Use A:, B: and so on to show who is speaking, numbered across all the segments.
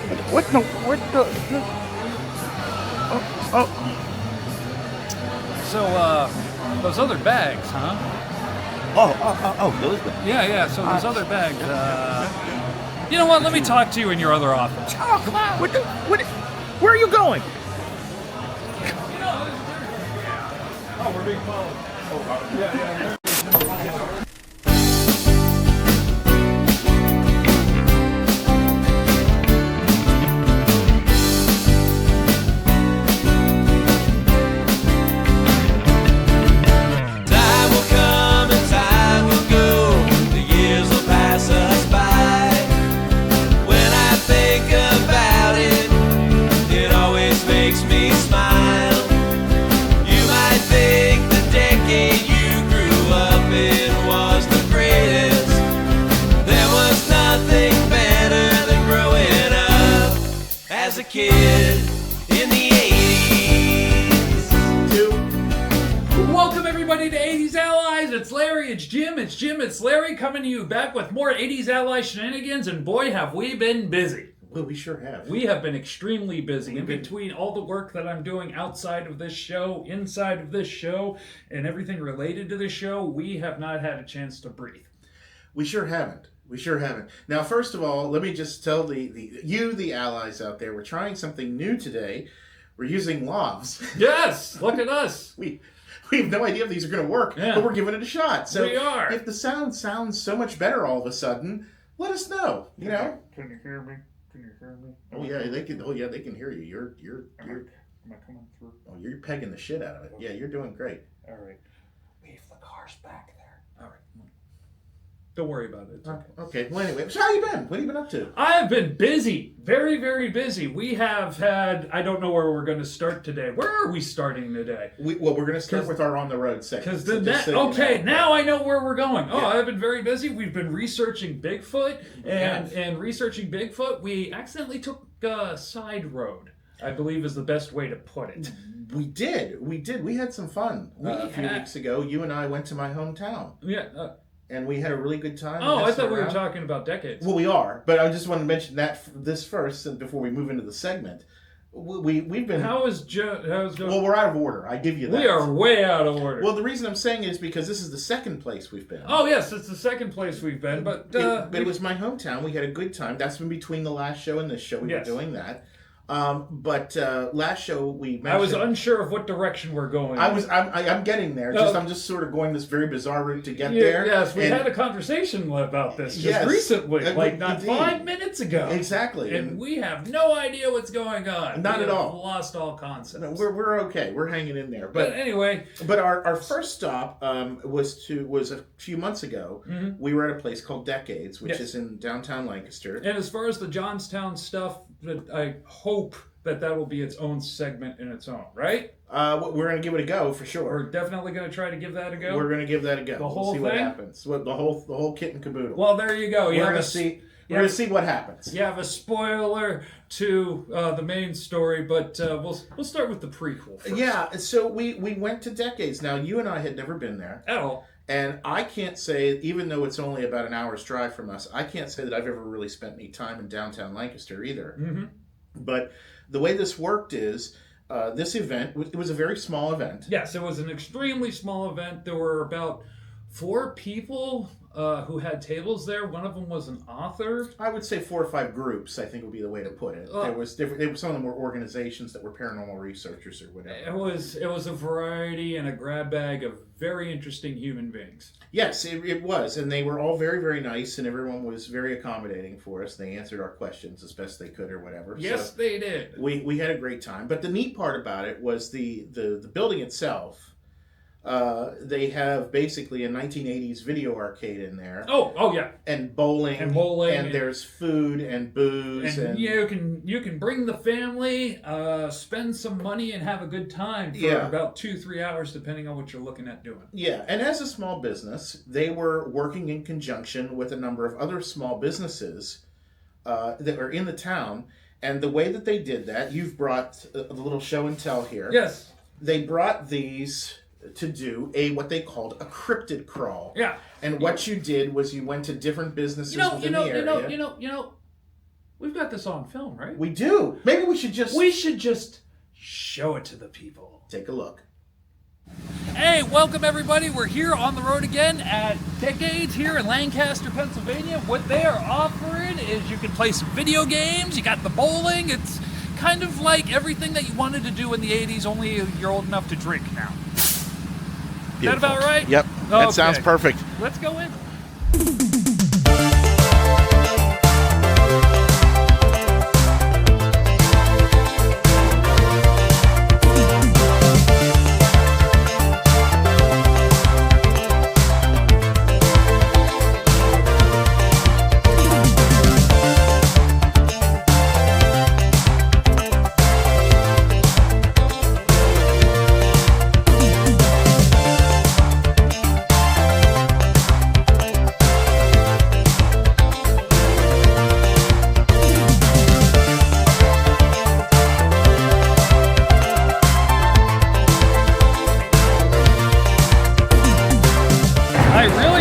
A: What the? What the? Oh.
B: So, those other bags, huh?
A: Oh, those bags.
B: Yeah, so those other bags, you know what, let me talk to you in your other office.
A: Oh, come on. Where are you going?
B: Oh, we're being followed. Oh, yeah.
C: Kid in the 80s.
B: Welcome everybody to 80s Allies. It's Larry, it's Jim, it's Larry coming to you back with more 80s Ally shenanigans, and boy have we been busy.
A: Well, we sure have.
B: We have been extremely busy. In between all the work that I'm doing outside of this show, inside of this show, and everything related to the show, we have not had a chance to breathe.
A: We sure haven't. Now, first of all, let me just tell the allies out there, we're trying something new today. We're using lavs.
B: Yes, look at us.
A: We have no idea if these are going to work, but we're giving it a shot. So
B: we are.
A: If the sound sounds so much better all of a sudden, let us know. You know.
B: Can you hear me?
A: Oh yeah, they can. Oh yeah, they can hear you. You're.
B: Am I coming through?
A: Oh, you're pegging the shit out of it. Yeah, you're doing great.
B: All right. Leave the cars back there. All right. Don't worry about it.
A: Okay. Well, anyway, so how you been? What have you been up to?
B: I have been busy. Very, very busy. We have had, I don't know where we're going to start today. Where are we starting today?
A: We're going to start with our on the road section.
B: Because now I know where we're going. Oh, yeah. I've been very busy. We've been researching Bigfoot. And researching Bigfoot, we accidentally took a side road, I believe is the best way to put it.
A: We did. We had some fun a few weeks ago. You and I went to my hometown.
B: Yeah.
A: And we had a really good time.
B: Oh, I thought we were talking about decades.
A: Well, we are, but I just want to mention this first, and before we move into the segment. We've been.
B: How's going?
A: Well, we're out of order. I give you that.
B: We are way out of order.
A: Well, the reason I'm saying is because this is the second place we've been.
B: Oh yes, it's the second place we've been, but
A: it was my hometown. We had a good time. That's been between the last show and this show. We were doing that. But last show we mentioned,
B: I was unsure of what direction we're going.
A: I'm getting there. I'm just sort of going this very bizarre route to get there.
B: Yes, we had a conversation about this just recently, not 5 minutes ago.
A: Exactly,
B: and we have no idea what's going on.
A: Not at all.
B: Lost all concepts.
A: No, we're okay. We're hanging in there.
B: But anyway,
A: our first stop was a few months ago. Mm-hmm. We were at a place called Decades, which is in downtown Lancaster.
B: And as far as the Johnstown stuff, I hope that will be its own segment in its own, right?
A: We're going to give it a go for sure.
B: We're definitely going to try to give that a go.
A: We're going to give that a go.
B: The whole
A: thing? What happens. The whole kit and caboodle.
B: Well, there you go.
A: We're going to see. We're going to see what happens.
B: You have a spoiler to the main story, but we'll start with the prequel first.
A: Yeah. So we went to Decades. Now, you and I had never been there
B: at all.
A: And I can't say, even though it's only about an hour's drive from us, I can't say that I've ever really spent any time in downtown Lancaster either.
B: Mm-hmm.
A: But the way this worked is, this event, it was a very small event.
B: Yes, it was an extremely small event. There were about 4 people who had tables there. One of them was an author.
A: I would say 4 or 5 groups, I think would be the way to put it. There was different. Some of them were organizations that were paranormal researchers or whatever.
B: It was a variety and a grab bag of very interesting human beings.
A: Yes, it was. And they were all very, very nice, and everyone was very accommodating for us. They answered our questions as best they could or whatever.
B: Yes, they did.
A: We had a great time. But the neat part about it was the building itself. They have basically a 1980s video arcade in there.
B: Oh yeah.
A: And bowling. And there's food and booze. And
B: you can bring the family, spend some money, and have a good time for about 2-3 hours, depending on what you're looking at doing.
A: Yeah, and as a small business, they were working in conjunction with a number of other small businesses that are in the town. And the way that they did that, you've brought a little show and tell here.
B: Yes.
A: They brought these to do what they called a cryptid crawl.
B: Yeah.
A: And what you did was you went to different businesses within the area.
B: We've got this on film, right?
A: We do. Maybe we should just
B: show it to the people.
A: take a look.
B: Hey, welcome everybody. We're here on the road again at Decades here in Lancaster, Pennsylvania. What they are offering is you can play some video games. You got the bowling. It's kind of like everything that you wanted to do in the 80s, only you're old enough to drink now. Is that about right?
A: Yep. That sounds perfect.
B: Let's go in.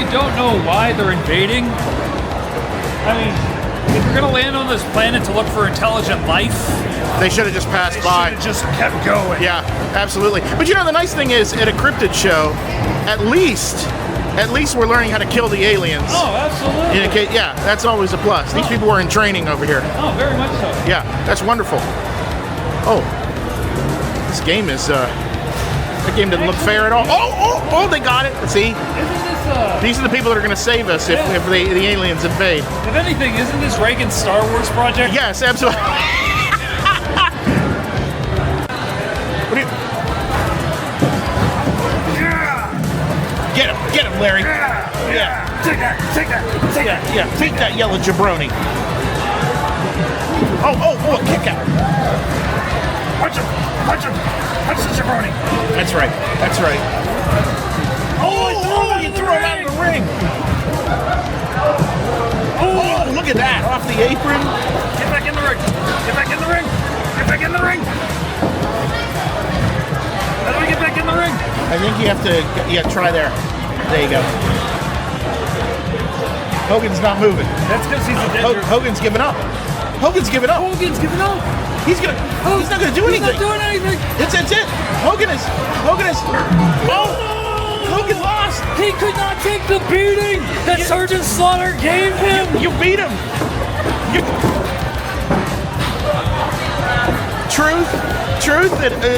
B: Don't know why they're invading. I mean, if you're gonna land on this planet to look for intelligent life,
A: They should have just passed by.
B: should have just kept going.
A: Yeah, absolutely. But you know, the nice thing is, at a Cryptid Show, at least we're learning how to kill the aliens.
B: Oh, absolutely.
A: Yeah, that's always a plus. These people were in training over here.
B: Oh, very much so.
A: Yeah, that's wonderful. Oh, this game is, that game didn't look fair at all. Oh, they got it. See? These are the people that are going to save us if the aliens invade.
B: If anything, isn't this Reagan's Star Wars project?
A: Yes, absolutely. Get him, Larry. Yeah.
B: Take that.
A: Yeah, take that yellow jabroni. Oh, a kick out.
B: Punch the jabroni.
A: That's right. You threw him out of the ring. Oh, look at that. Off the apron.
B: Get back in the ring. How do we get back in the ring?
A: I think you have to, try there. There you go. Hogan's not moving.
B: That's because he's a dead
A: Hogan's giving up. Hogan's giving up. He's not gonna do anything.
B: He's not doing anything.
A: It's it. Hogan is. Oh! Hogan lost.
B: He could not take the beating that Sergeant Slaughter gave him.
A: You beat him. Truth.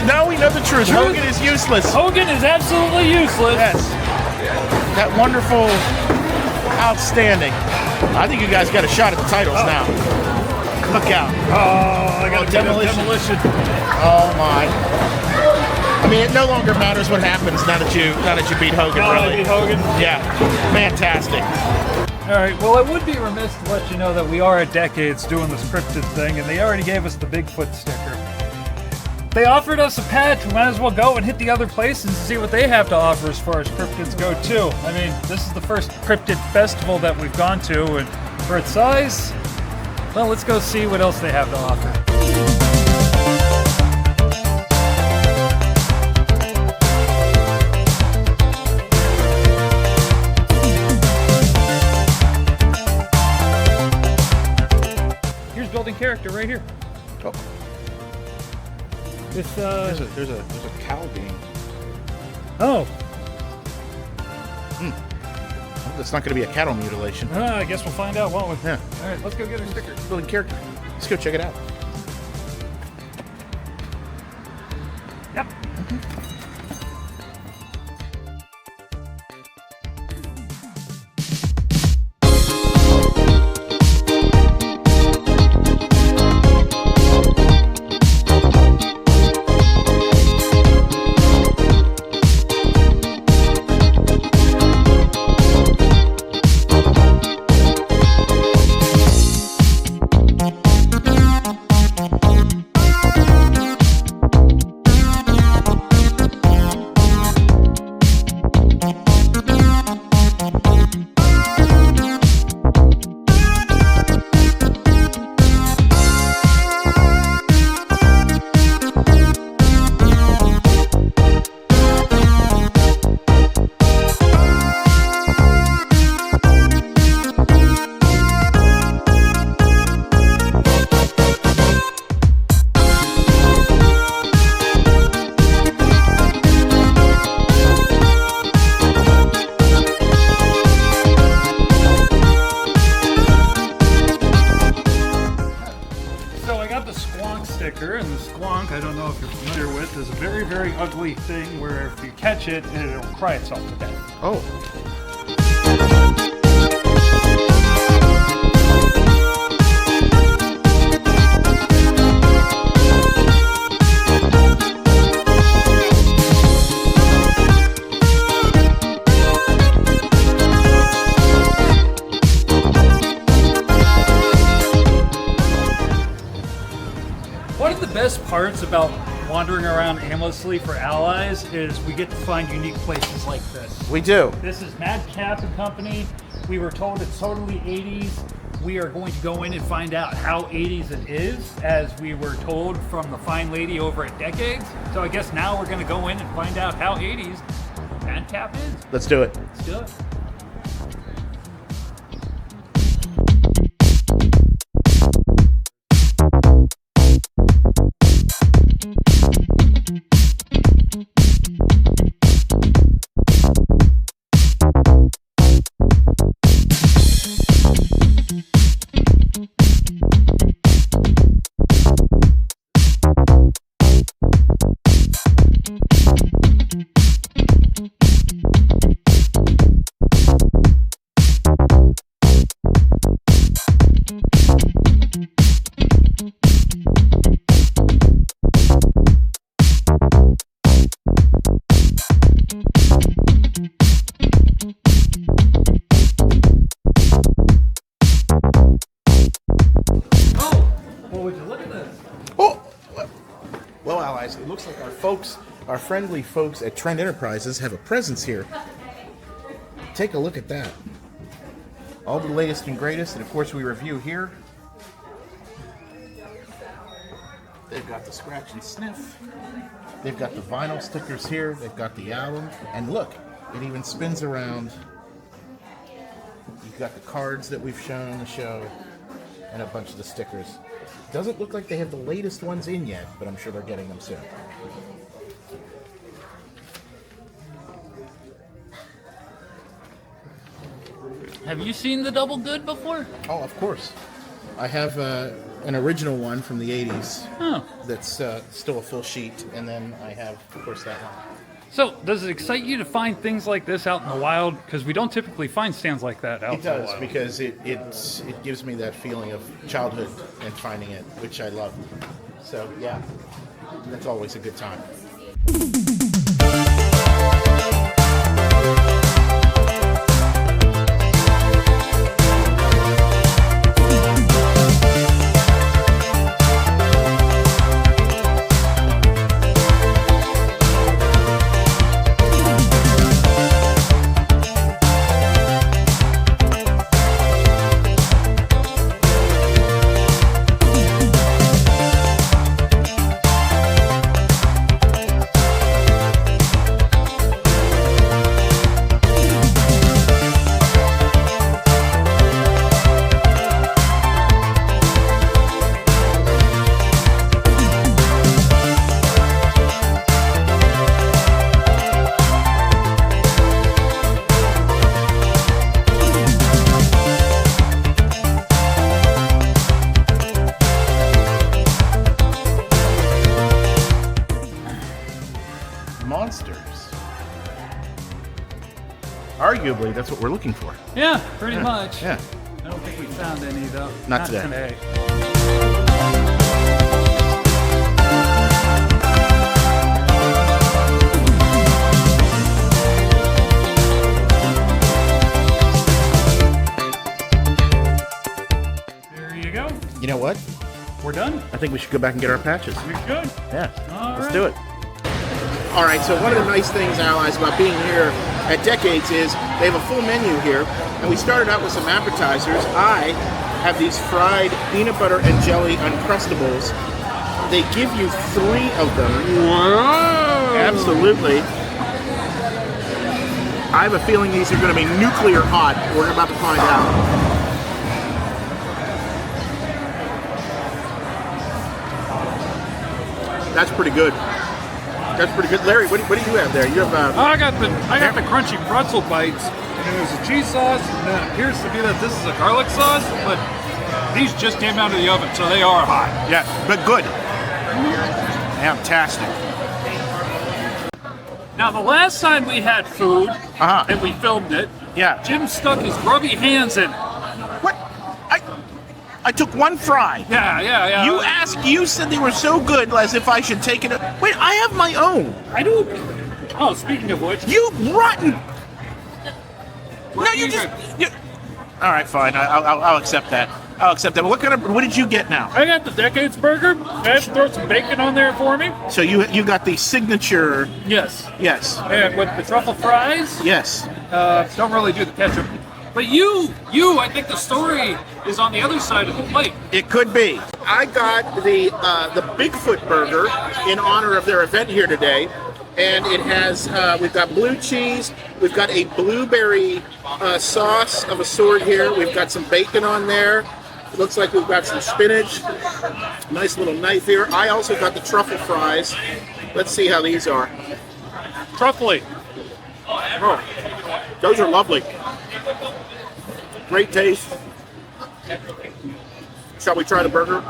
A: Now we know the truth. Hogan is useless.
B: Hogan is absolutely useless.
A: Yes. That wonderful, outstanding. I think you guys got a shot at the titles now. Look out.
B: Oh, I got a demolition.
A: Oh my. I mean, it no longer matters what happens now that you beat Hogan, really.
B: I beat Hogan.
A: Yeah. Fantastic.
B: All right, well, I would be remiss to let you know that we are at Decades doing this Cryptid thing, and they already gave us the Bigfoot sticker. They offered us a patch. We might as well go and hit the other places and see what they have to offer as far as cryptids go, too. I mean, this is the first cryptid festival that we've gone to, and for its size, well, let's go see what else they have to offer. Here's building character right here.
A: Oh.
B: With,
A: There's a cow being.
B: Oh.
A: Well, that's not going to be a cattle mutilation.
B: I guess we'll find out, won't we?
A: Yeah.
B: All right, let's go get our sticker.
A: Building character. Let's go check it out.
B: Yep.
D: sticker, and the squonk, I don't know if you're familiar with, is a very, very ugly thing where if you catch it, it'll cry itself to death.
A: Oh.
D: One of the best parts about wandering around aimlessly for allies is we get to find unique places like this.
A: We do.
D: This is Madcap and Company. We were told it's totally 80s. We are going to go in and find out how 80s it is, as we were told from the fine lady over at Decades. So I guess now we're going to go in and find out how 80s Madcap is.
A: Let's do it.
D: Let's do it.
A: Well, allies, it looks like our friendly folks at Trend Enterprises have a presence here. Take a look at that. All the latest and greatest, and of course we review here. They've got the scratch and sniff. They've got the vinyl stickers here. They've got the album. And look, it even spins around. You've got the cards that we've shown on the show and a bunch of the stickers. Doesn't look like they have the latest ones in yet, but I'm sure they're getting them soon.
D: Have you seen the Double Good before?
A: Oh, of course. I have an original one from the 80s that's still a full sheet, and then I have, of course, that one.
D: So, does it excite you to find things like this out in the wild? Because we don't typically find stands like that out in the wild.
A: It does, because it gives me that feeling of childhood and finding it, which I love. So, yeah, that's always a good time. Monsters. Arguably, that's what we're looking for.
D: Yeah, pretty much.
A: Yeah.
D: I don't think we found any, though.
A: Not today.
D: There you go.
A: You know what?
D: We're done.
A: I think we should go back and get our patches.
D: We should.
A: Yeah.
D: All
A: Let's
D: right.
A: do it. All right, so one of the nice things, allies, about being here at Decades is they have a full menu here, and we started out with some appetizers. I have these fried peanut butter and jelly Uncrustables. They give you 3 of them.
D: Wow.
A: Absolutely. I have a feeling these are going to be nuclear hot. We're about to find out. That's pretty good. That's pretty good. Larry, what do you have there? You have
D: I got the crunchy pretzel bites, and there's a cheese sauce, and it appears to be that this is a garlic sauce, but these just came out of the oven, so they are hot.
A: yeah, but good. Fantastic.
D: Now, the last time we had food
A: Uh-huh.
D: and we filmed it,
A: Yeah.
D: Jim stuck his grubby hands in.
A: What? I took one fry.
D: Yeah.
A: You said they were so good as if I should take it. Wait, I have my own.
D: I do. Oh, speaking of which,
A: You rotten. No, you just. All right, fine. I'll accept that. I'll accept that. What did you get now?
D: I got the Decades burger. I have to throw some bacon on there for me.
A: So you got the signature.
D: Yes.
A: Yes.
D: And with the truffle fries.
A: Yes.
D: Don't really do the ketchup. But you, I think the story is on the other side of the plate.
A: It could be. I got the Bigfoot burger in honor of their event here today, and it has we've got blue cheese, we've got a blueberry sauce of a sort here, we've got some bacon on there. It looks like we've got some spinach. Nice little knife here. I also got the truffle fries. Let's see how these are.
D: Truffly.
A: Oh, those are lovely. Great taste. Shall we try the burger?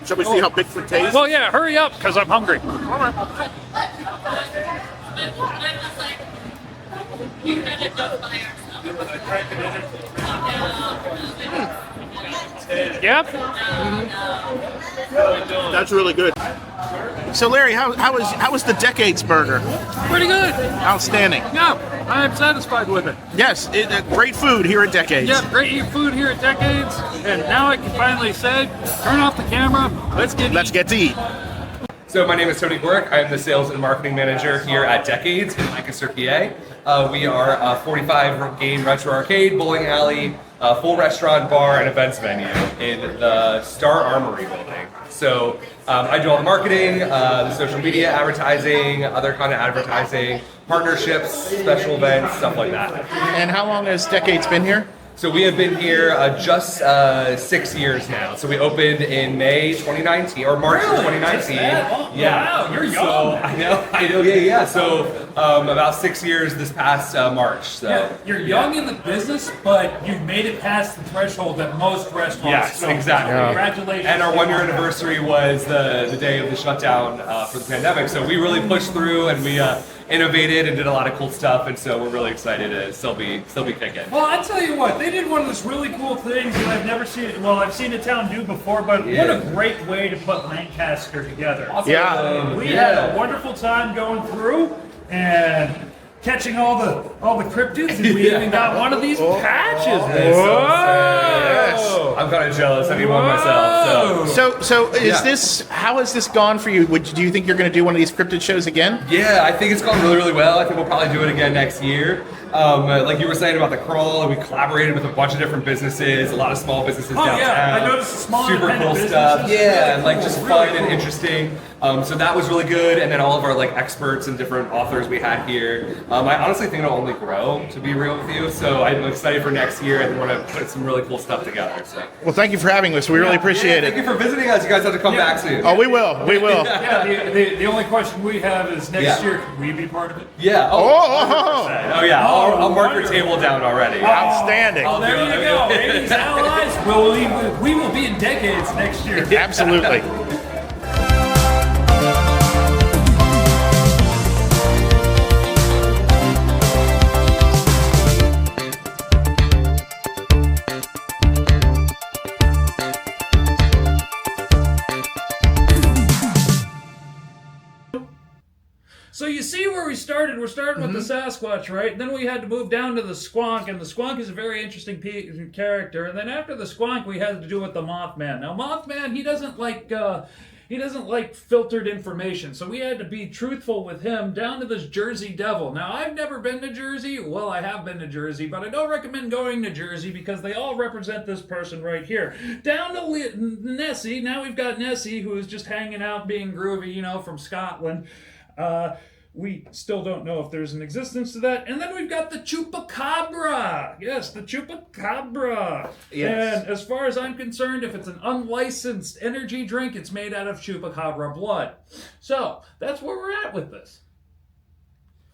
A: Shall we see how Bigfoot tastes?
D: Well, yeah, hurry up, because I'm hungry.
A: All right.
D: Yep.
A: That's really good. So Larry, how was the Decades burger?
D: Pretty good.
A: Outstanding.
D: Yeah, I'm satisfied with it.
A: Yes, great food here at Decades.
D: Yeah, great food here at Decades. And now I can finally say, turn off the camera, let's get
A: to eat.
E: So my name is Tony Quirk. I'm the sales and marketing manager here at Decades in Lancaster, PA. We are a 45-game retro arcade, bowling alley, full restaurant, bar, and events venue in the Star Armory building. So I do all the marketing, the social media advertising, other kind of advertising, partnerships, special events, stuff like that.
A: And how long has Decades been here?
E: So we have been here just 6 years now. So we opened in May 2019 or March of 2019.
D: Wow, you're young.
E: So I know, yeah. So about 6 years this past March. So
B: Yeah, you're young in the business, but you've made it past the threshold at most restaurants.
E: Yes,
B: So
E: exactly.
B: Congratulations.
E: And our 1 year anniversary was the day of the shutdown for the pandemic. So we really pushed through and we innovated and did a lot of cool stuff. And so we're really excited to still be kicking.
B: Well, I tell you what, they did one of those really cool things that I've never seen. Well, I've seen a town do before, but what a great way to put Lancaster together.
A: Yeah.
B: We had a wonderful time going through and catching all the cryptids, and we even got one of these patches.
E: Whoa! I'm kind of jealous. I need one myself.
A: So is this? How has this gone for you? Do you think you're going to do one of these Cryptid shows again?
E: Yeah, I think it's gone really, really well. I think we'll probably do it again next year. Like you were saying about the crawl, we collaborated with a bunch of different businesses, a lot of small businesses downtown.
B: Yeah, I noticed the small
E: super
B: independent
E: cool stuff.
B: businesses.
E: Yeah, and like just
B: Really
E: fun
B: cool.
E: and interesting. So that was really good, and then all of our like experts and different authors we had here. I honestly think it'll only grow, to be real with you. So I'm excited for next year, and we're gonna put some really cool stuff together. So
A: Well, thank you for having us. We really appreciate
E: thank you
A: it.
E: for visiting us. You guys have to come back soon.
A: Oh, we will. We will.
B: Yeah, the only question we have is next
E: Yeah.
B: year, can we be part of it?
E: Yeah.
A: Oh,
E: Oh yeah. I'll mark your table down already.
A: outstanding.
B: Oh, there you go. 80s allies. We will be in Decades next year.
A: Absolutely.
B: So you see where we started. We're starting with the Sasquatch, right? And then we had to move down to the Squonk, and the Squonk is a very interesting character. And then after the Squonk, we had to do with the Mothman. Now, Mothman, he doesn't like filtered information, so we had to be truthful with him down to this Jersey Devil. Now, I've never been to Jersey. Well, I have been to Jersey, but I don't recommend going to Jersey because they all represent this person right here. Down to Nessie. Now we've got Nessie, who is just hanging out being groovy, from Scotland. We still don't know if there's an existence to that. And then we've got the Chupacabra. Yes, the Chupacabra.
A: Yes.
B: And as far as I'm concerned, if it's an unlicensed energy drink, it's made out of Chupacabra blood. So, that's where we're at with this.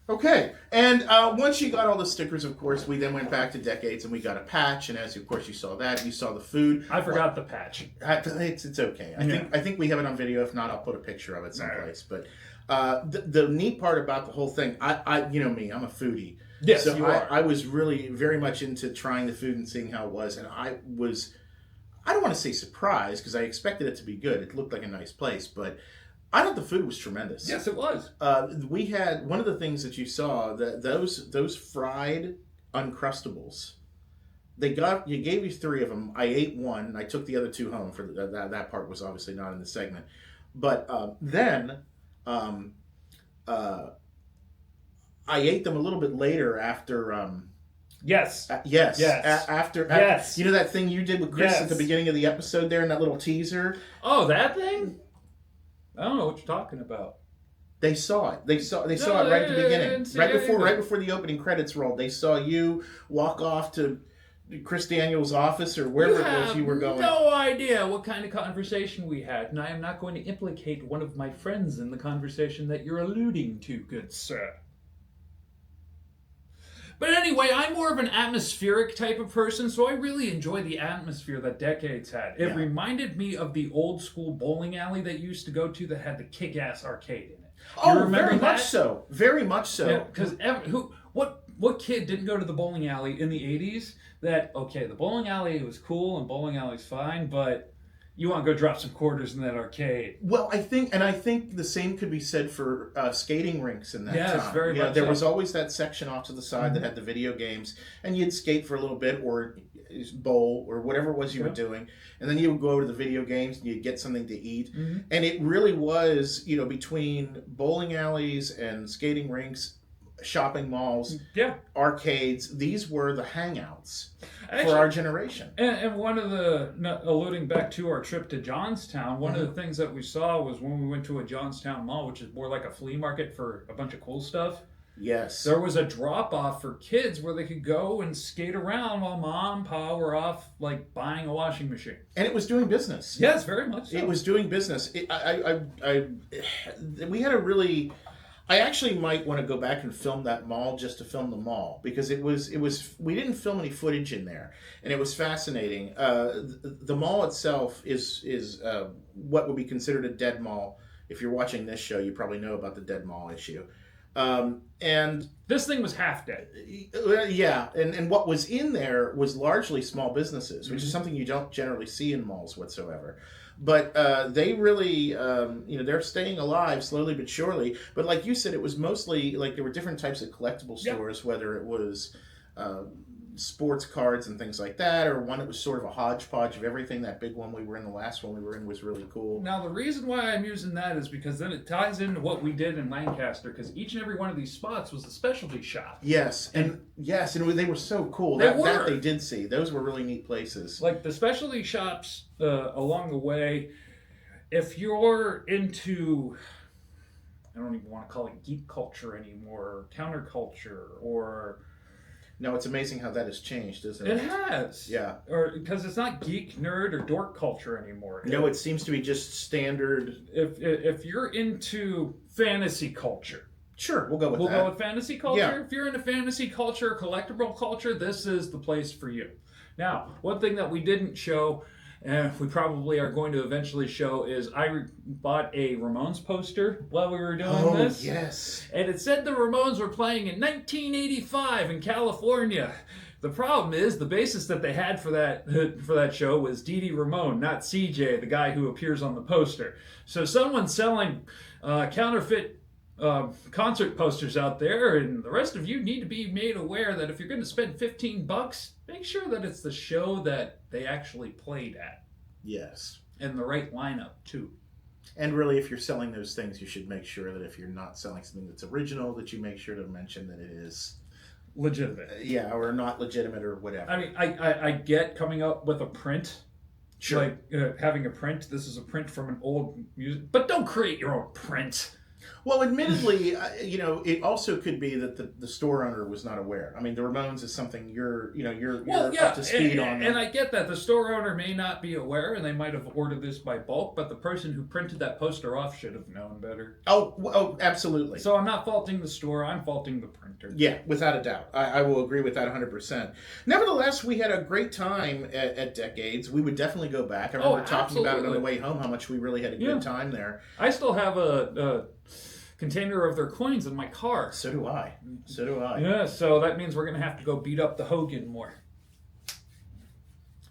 A: Okay, and once you got all the stickers, of course, we then went back to Decades and we got a patch. And as of course you saw that, you saw the food.
B: I forgot the patch.
A: It's okay. I think we have it on video. If not, I'll put a picture of it someplace. But the neat part about the whole thing, I you know me, I'm a foodie.
B: Yes,
A: so
B: you are.
A: I was really very much into trying the food and seeing how it was, and I don't want to say surprised because I expected it to be good. It looked like a nice place, but I thought the food was tremendous.
B: Yes, it was.
A: We had one of the things that you saw, that those fried Uncrustables. You gave you 3 of them. I ate one. I took the other 2 home for that part was obviously not in the segment. But then I ate them a little bit later after.
B: Yes.
A: Yes.
B: Yes.
A: After
B: Yes.
A: you know that thing you did with Chris
B: Yes.
A: at the beginning of the episode there in that little teaser.
B: Oh, that thing? I don't know what you're talking about.
A: They saw it. They saw it
B: No,
A: right at the
B: I
A: beginning,
B: didn't see
A: right
B: anything.
A: before the opening credits rolled. They saw you walk off to Chris Daniels' office or wherever it was you were going.
B: No idea what kind of conversation we had, and I am not going to implicate one of my friends in the conversation that you're alluding to, good sir. But anyway, I'm more of an atmospheric type of person, so I really enjoy the atmosphere that Decades had. It
A: Yeah.
B: reminded me of the old school bowling alley that you used to go to that had the kick-ass arcade in it.
A: Oh,
B: You remember
A: very
B: that?
A: much so. Very much so.
B: Because what kid didn't go to the bowling alley in the 80s that, okay, the bowling alley was cool and bowling alley's fine, but you want to go drop some quarters in that arcade.
A: Well, I think the same could be said for skating rinks in that
B: Yes,
A: time.
B: very much
A: There
B: so.
A: was always that section off to the side that had the video games, and you'd skate for a little bit or bowl or whatever it was you were doing, and then you would go over to the video games and you'd get something to eat. And it really was, between bowling alleys and skating rinks, shopping malls,
B: Yeah.
A: arcades, these were the hangouts
B: Actually,
A: for our generation.
B: And one of the, alluding back to our trip to Johnstown, one of the things that we saw was when we went to a Johnstown mall, which is more like a flea market for a bunch of cool stuff.
A: Yes.
B: There was a drop-off for kids where they could go and skate around while mom and pa were off, like, buying a washing machine.
A: And it was doing business.
B: Yes, very much so.
A: It was doing business. We had a really. I actually might want to go back and film that mall just to film the mall because it was. We didn't film any footage in there, and it was fascinating. The mall itself is what would be considered a dead mall. If you're watching this show, you probably know about the dead mall issue. And
B: This thing was half dead.
A: yeah, and what was in there was largely small businesses, which is something you don't generally see in malls whatsoever. But they really, they're staying alive slowly but surely. But like you said, it was mostly like there were different types of collectible stores, whether it was sports cards and things like that, or one that was sort of a hodgepodge of everything. That big one we were in, the last one we were in, was really cool.
B: Now, the reason why I'm using that is because then it ties into what we did in Lancaster, because each and every one of these spots was a specialty shop.
A: Yes, and they were so cool.
B: They
A: That
B: were.
A: they did see. Those were really neat places.
B: Like the specialty shops along the way, if you're into, I don't even want to call it geek culture anymore, counterculture, or...
A: No, it's amazing how that has changed, isn't
B: It
A: it?
B: has.
A: Yeah.
B: Or because it's not geek, nerd, or dork culture anymore.
A: No, it seems to be just standard.
B: If you're into fantasy culture,
A: Sure, we'll go with
B: we'll
A: that.
B: go with fantasy culture.
A: Yeah.
B: If you're into fantasy culture, collectible culture, this is the place for you. Now, one thing that we didn't show, and we probably are going to eventually show, is I bought a Ramones poster while we were doing this.
A: Yes.
B: And it said the Ramones were playing in 1985 in California. The problem is the bassist that they had for that show was Dee Dee Ramone, not CJ, the guy who appears on the poster. So someone's selling counterfeit concert posters out there, and the rest of you need to be made aware that if you're going to spend $15, make sure that it's the show that they actually played at,
A: Yes.
B: and the right lineup too.
A: And really, if you're selling those things, you should make sure that if you're not selling something that's original, that you make sure to mention that it is,
B: Legitimate.
A: or not legitimate or whatever.
B: I mean, I get coming up with a print.
A: Sure.
B: Like having a print. This is a print from an old music, but don't create your own print.
A: Well, admittedly, it also could be that the store owner was not aware. I mean, the Ramones is something you're up to speed on.
B: And I get that the store owner may not be aware, and they might have ordered this by bulk, but the person who printed that poster off should have known better.
A: Oh, absolutely.
B: So I'm not faulting the store, I'm faulting the printer.
A: Yeah, without a doubt. I will agree with that 100%. Nevertheless, we had a great time at Decades. We would definitely go back. I remember talking about it on the way home, how much we really had a good time there.
B: I still have a container of their coins in my car.
A: So do I.
B: Yeah, so that means we're going to have to go beat up the Hogan more.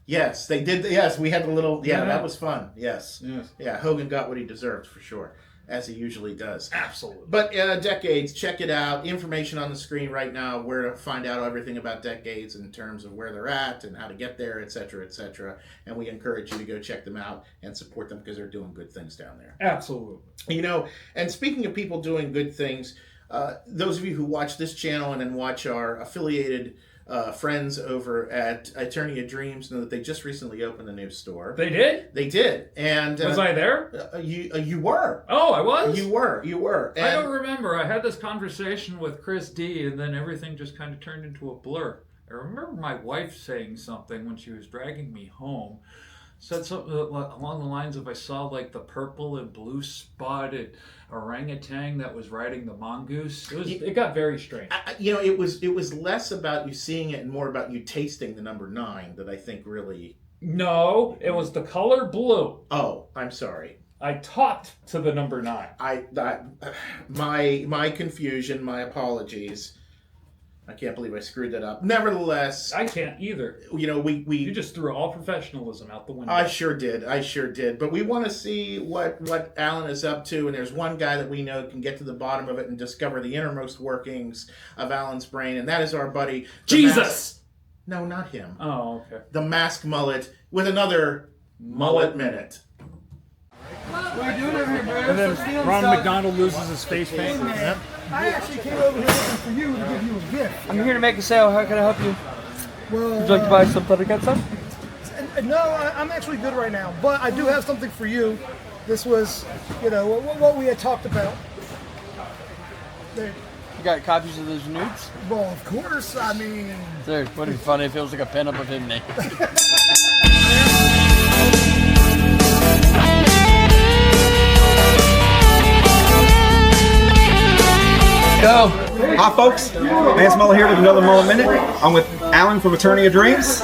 A: Yes, they did. Yes, we had the little... Yeah,
B: Yeah.
A: that was fun. Yes.
B: Yes.
A: Yeah, Hogan got what he deserved, for sure, as he usually does.
B: Absolutely.
A: But Decades, check it out. Information on the screen right now, where to find out everything about Decades in terms of where they're at and how to get there, etc., etc. And we encourage you to go check them out and support them because they're doing good things down there.
B: Absolutely.
A: And speaking of people doing good things, those of you who watch this channel and then watch our affiliated friends over at Eternia Dreams know that they just recently opened a new store.
B: They did?
A: They did. And
B: Was I there?
A: You were.
B: Oh, I was?
A: You were. And
B: I don't remember. I had this conversation with Chris D, and then everything just kind of turned into a blur. I remember my wife saying something when she was dragging me home. Said something along the lines of, I saw like the purple and blue spotted orangutan that was riding the mongoose. It got very strange.
A: it was less about you seeing it and more about you tasting the number 9 that I think really...
B: No, it was the color blue.
A: Oh, I'm sorry.
B: I talked to the number 9.
A: My confusion, my apologies. I can't believe I screwed that up. Nevertheless,
B: I can't either.
A: You
B: just threw all professionalism out the window.
A: I sure did. But we want to see what Allan is up to, and there's one guy that we know can get to the bottom of it and discover the innermost workings of Allan's brain, and that is our buddy
B: Jesus.
A: No, not him.
B: Oh, okay.
A: The Masked Mullet with another Mullet Minute.
C: What are you doing over here, bro?
D: And then Ron McDonald loses his face paint. Yep.
F: I actually came over here looking for you to give you a gift.
G: I'm here to make a sale. How can I help you?
F: Well,
G: Would you like to buy something to get some?
F: no, I'm actually good right now, but I do have something for you. This was, what we had talked about. There.
G: You got copies of those nudes?
F: Well, of course. I mean,
G: Dude, wouldn't it be funny if it was like a pinup of him naked?
H: Go. Hi, folks. Lance Mullet here with another Mullet Minute. I'm with Allan from Eternia Dreams.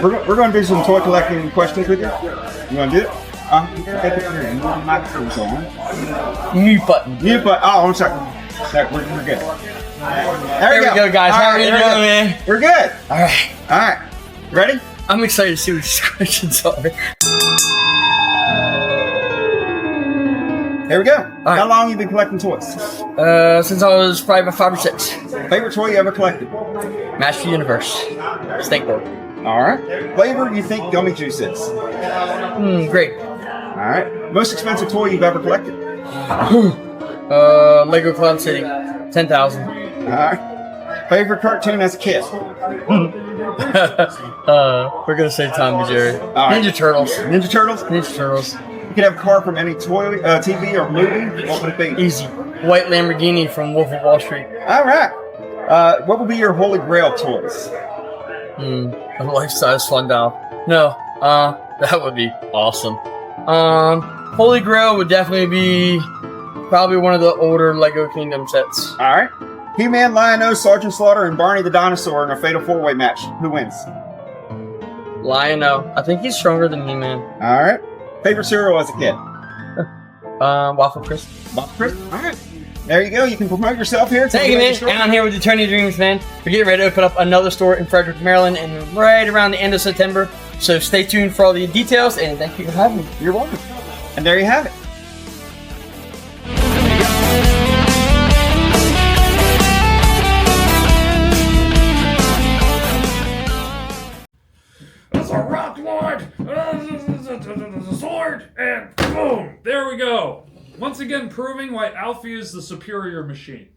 H: We're going to do some toy collecting questions with you. You want to do it?
G: Mute button.
H: Mute button. Oh, I'm sorry. We're good.
G: There we go, guys. How are you doing, man?
H: We're good.
G: All right.
H: All right. Ready?
G: I'm excited to see what these questions are.
H: Here we go.
G: right.
H: How long have you been collecting toys?
G: Since I was probably about 5 or 6.
H: Favorite toy you ever collected?
G: Master Universe. Snakeboard.
H: All right. Flavor you think gummy juice is?
G: Great.
H: All right. Most expensive toy you've ever collected?
G: Lego Cloud City. 10,000.
H: All right. Favorite cartoon as a kid?
G: We're gonna say Tom and Jerry.
H: right.
G: Ninja Turtles.
H: Ninja Turtles?
G: Ninja Turtles.
H: You could have a car from any toy, TV, or movie. What would it be?
G: Easy. White Lamborghini from Wolf of Wall Street.
H: All right. What would be your holy grail toys?
G: A life-size sundial. No. That would be awesome. Holy Grail would definitely be probably one of the older Lego Kingdom sets.
H: All right. He-Man, Lion-O, Sergeant Slaughter, and Barney the Dinosaur in a fatal 4-way match. Who wins?
G: Lion-O. I think he's stronger than me, man.
H: All right. Favorite cereal as a kid?
G: Waffle Crisp.
H: Waffle Crisp? All right. There you go. You can promote yourself here.
G: Thank you, man. And I'm here with Eternia Dreams, man. We're getting ready to open up another store in Frederick, Maryland, and right around the end of September. So stay tuned for all the details, and thank you for having me.
H: You're welcome. And there you have it.
B: That's a rock lord! The sword! And boom! There we go! Once again proving why Alfie is the superior machine.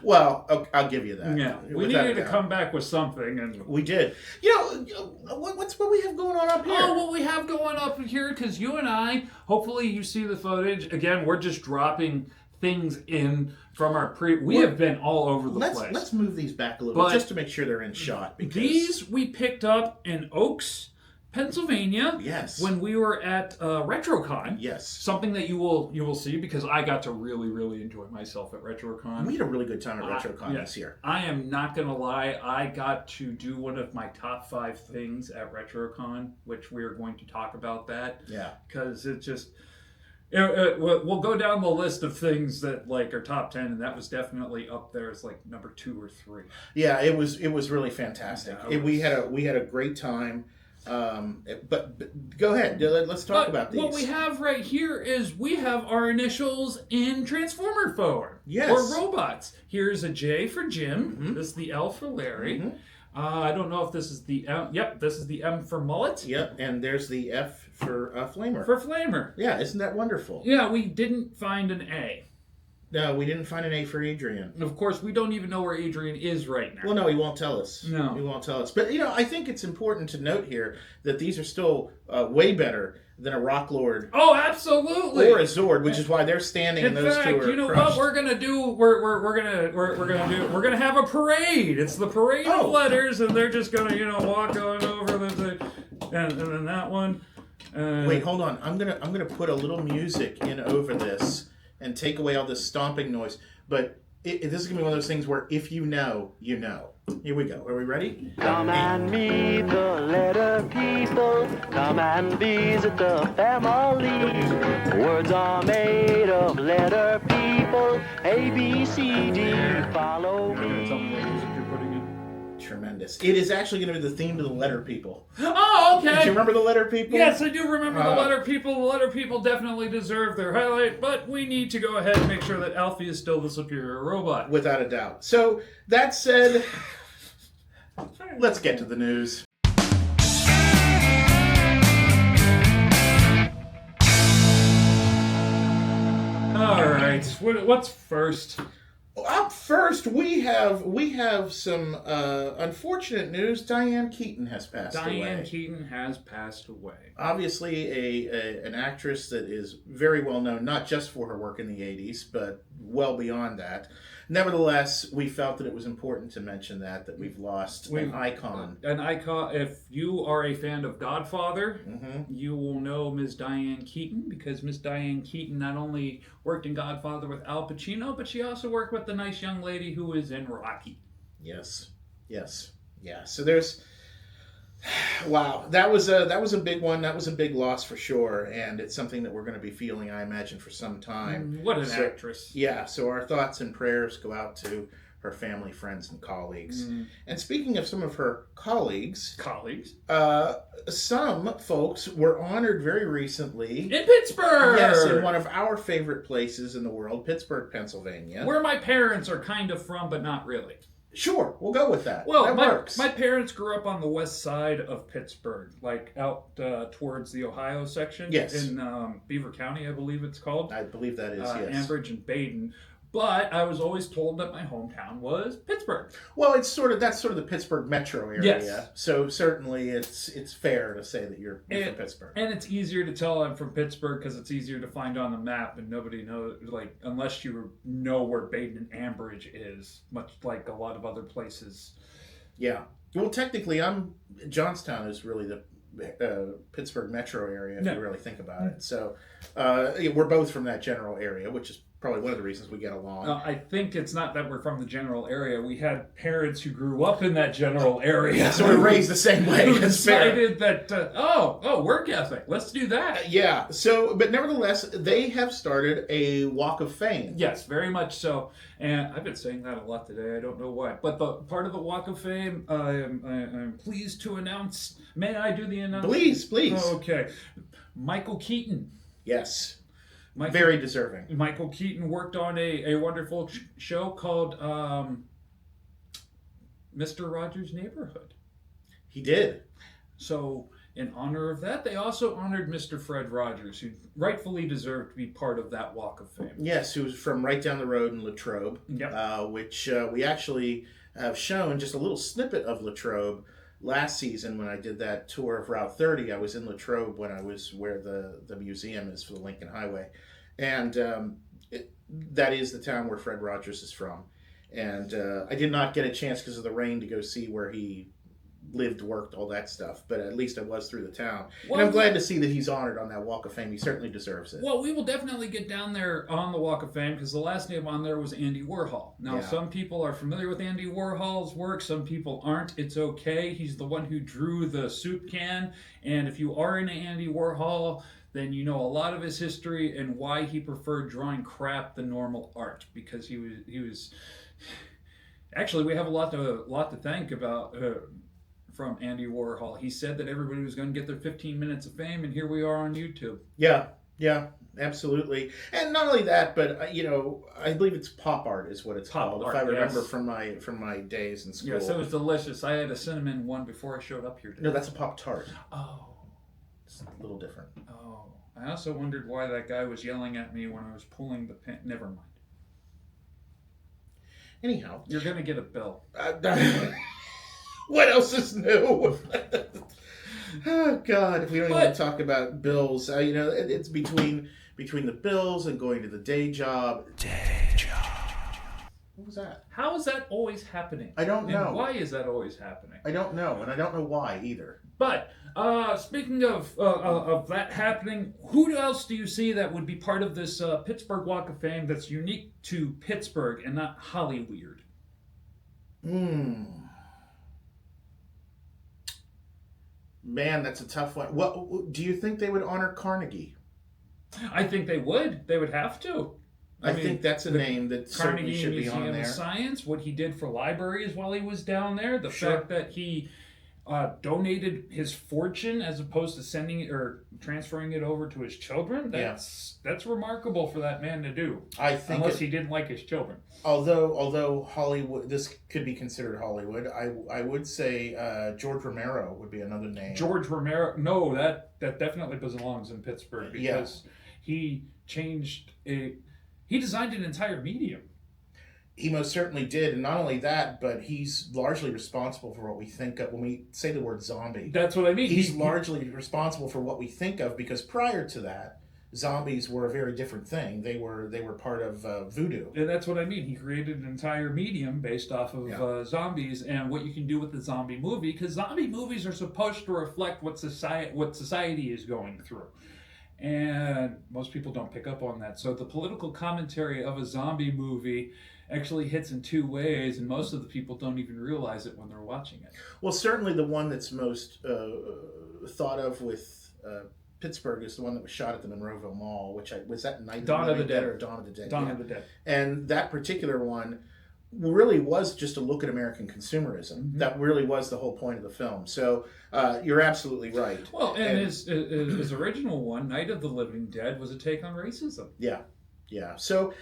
A: Well, I'll give you that.
B: Yeah, we
A: Without
B: needed
A: a
B: to
A: doubt.
B: come back with something, and
A: We did. What's what we have going on up here?
B: oh, what we have going up here, because you and I, hopefully you see the footage. Again, we're just dropping things in from our We have been all over the place.
A: Let's move these back a little bit just to make sure they're in shot. Because
B: these we picked up in Oaks, Pennsylvania.
A: Yes.
B: When we were at RetroCon.
A: Yes.
B: Something that you will see, because I got to really enjoy myself at RetroCon.
A: We had a really good time at RetroCon this year.
B: I am not gonna lie, I got to do one of my top 5 things at RetroCon, which we are going to talk about that.
A: Yeah.
B: Because it just we'll go down the list of things that like are top 10, and that was definitely up there as like number 2 or 3.
A: Yeah, it was really fantastic.
B: Yeah,
A: we had a great time. But go ahead. Let's talk about these.
B: What we have right here is we have our initials in Transformer form.
A: Yes.
B: Or robots. Here's a J for Jim.
A: Mm-hmm.
B: This is the L for Larry.
A: Mm-hmm.
B: I don't know if this is the M. Yep, this is the M for Mullet.
A: Yep, and there's the F for Flamer.
B: For Flamer.
A: Yeah, isn't that wonderful?
B: Yeah, we didn't find an A.
A: No, we didn't find an A for Adrian.
B: And of course, we don't even know where Adrian is right now.
A: Well, no, he won't tell us.
B: No.
A: He won't tell us. But, I think it's important to note here that these are still way better than a Rock Lord
B: Oh, absolutely.
A: or a Zord, which is why they're standing and
B: In
A: those
B: fact,
A: two are
B: you know
A: crushed.
B: what we're gonna do? We're gonna have a parade. It's the parade of letters, and they're just gonna walk on over and then that one.
A: Wait, hold on. I'm gonna put a little music in over this and take away all this stomping noise. But this is gonna be one of those things where if you know, you know. Here we go. Are we ready?
I: Come and meet the letter people. Come and visit the family. Words are made of letter people. A, B, C, D, follow me.
A: Tremendous. It is actually going to be the theme to the letter people.
B: Oh, okay.
A: Do you remember the letter people?
B: Yes, I do remember the letter people. The letter people definitely deserve their highlight, but we need to go ahead and make sure that Alfie is still the superior robot.
A: Without a doubt. So, that said, let's get to the news.
B: All right, what's first?
A: Up first, we have some unfortunate news. Diane Keaton has passed away.
B: Diane Keaton has passed away.
A: Obviously, an actress that is very well known, not just for her work in the 80s, but well beyond that. Nevertheless, we felt that it was important to mention that we've lost an icon.
B: An icon. If you are a fan of Godfather, you will know Ms. Diane Keaton, because Ms. Diane Keaton not only worked in Godfather with Al Pacino, but she also worked with the nice young lady who is in Rocky.
A: Yes. Yeah. So there's. Wow, that was a big one. That was a big loss for sure, and it's something that we're going to be feeling, I imagine, for some time.
B: What an actress!
A: Yeah, so our thoughts and prayers go out to her family, friends, and colleagues. And speaking of some of her colleagues, some folks were honored very recently
B: in Pittsburgh.
A: Yes, in one of our favorite places in the world, Pittsburgh, Pennsylvania,
B: where my parents are kind of from, but not really.
A: Sure, we'll go with that.
B: Well,
A: that works.
B: My parents grew up on the west side of Pittsburgh, like out towards the Ohio section.
A: Yes.
B: In Beaver County, I believe it's called.
A: I believe that is, yes.
B: Ambridge and Baden. But I was always told that my hometown was Pittsburgh.
A: Well, that's sort of the Pittsburgh metro area.
B: Yes.
A: So certainly it's fair to say that you're from Pittsburgh.
B: And it's easier to tell I'm from Pittsburgh because it's easier to find on the map, and nobody knows, like, unless you know where Baden and Ambridge is, much like a lot of other places.
A: Yeah. Well, technically, Johnstown is really the Pittsburgh metro area if you really think about it. So we're both from that general area, which is probably one of the reasons we get along.
B: I think it's not that we're from the general area. We had parents who grew up in that general area.
A: So we're raised the same way.
B: Who decided that, work ethic, let's do that.
A: Yeah. So, but nevertheless, they have started a walk of fame.
B: Yes, very much so. And I've been saying that a lot today. I don't know why. But the part of the walk of fame, I'm pleased to announce. May I do the announcement?
A: Please.
B: Okay. Michael Keaton.
A: Yes. Very deserving.
B: Michael Keaton worked on a wonderful show called Mr. Rogers' Neighborhood.
A: He did.
B: So in honor of that, they also honored Mr. Fred Rogers, who rightfully deserved to be part of that Walk of Fame.
A: Yes, who was from right down the road in Latrobe,
B: Yep.
A: which we actually have shown just a little snippet of Latrobe last season when I did that tour of Route 30. I was in Latrobe when I was where the museum is for the Lincoln Highway. And that is the town where Fred Rogers is from. And I did not get a chance because of the rain to go see where he lived, worked, all that stuff. But at least I was through the town.
B: Well,
A: and I'm glad to see that he's honored on that Walk of Fame. He certainly deserves it.
B: Well, we will definitely get down there on the Walk of Fame because the last name on there was Andy Warhol. Now, some people are familiar with Andy Warhol's work. Some people aren't. It's okay. He's the one who drew the soup can. And if you are into Andy Warhol, then you know a lot of his history and why he preferred drawing crap than normal art, because he was actually, we have a lot to thank about from Andy Warhol. He said that everybody was going to get their 15 minutes of fame, and here we are on YouTube.
A: Yeah, absolutely. And not only that, but I believe it's pop art is what it's called.
B: Art,
A: if I remember
B: yes.
A: from my days in school.
B: Yes, it was delicious. I had a cinnamon one before I showed up here today.
A: No, that's a Pop Tart.
B: Oh.
A: It's a little different.
B: Oh. I also wondered why that guy was yelling at me when I was pulling the pin. Never mind.
A: Anyhow.
B: You're going to get a bill.
A: What else is new? Oh, God. If we don't even talk about bills. It's between the bills and going to the day job. What was that?
B: How is that always happening?
A: I don't know.
B: And why is that always happening?
A: I don't know, and I don't know why either.
B: But speaking of that happening, who else do you see that would be part of this Pittsburgh Walk of Fame that's unique to Pittsburgh and not Hollyweird?
A: Man, that's a tough one. What do you think they would honor Carnegie?
B: I think they would. They would have to.
A: I mean, think that's a name that certainly should be on there.
B: Carnegie Museum of Science, what he did for libraries while he was down there, the fact that he donated his fortune as opposed to sending it or transferring it over to his children. That's remarkable for that man to do.
A: I think,
B: unless he didn't like his children.
A: Although Hollywood, this could be considered Hollywood. I would say George Romero would be another name.
B: George Romero, no, that definitely belongs in Pittsburgh because he designed an entire medium.
A: He most certainly did, and not only that, but he's largely responsible for what we think of when we say the word zombie.
B: That's what I mean.
A: He's largely responsible for what we think of, because prior to that, zombies were a very different thing. They were part of voodoo.
B: And that's what I mean. He created an entire medium based off of zombies and what you can do with the zombie movie, because zombie movies are supposed to reflect what society is going through. And most people don't pick up on that. So the political commentary of a zombie movie actually hits in two ways, and most of the people don't even realize it when they're watching it.
A: Well, certainly the one that's most thought of with Pittsburgh is the one that was shot at the Monroeville Mall, which was that Night
B: Dawn of the Dead
A: or Dawn of the Dead?
B: Dawn of the Dead.
A: And that particular one really was just a look at American consumerism. Mm-hmm. That really was the whole point of the film. So you're absolutely right.
B: Well, and his original one, Night of the Living Dead, was a take on racism.
A: Yeah. So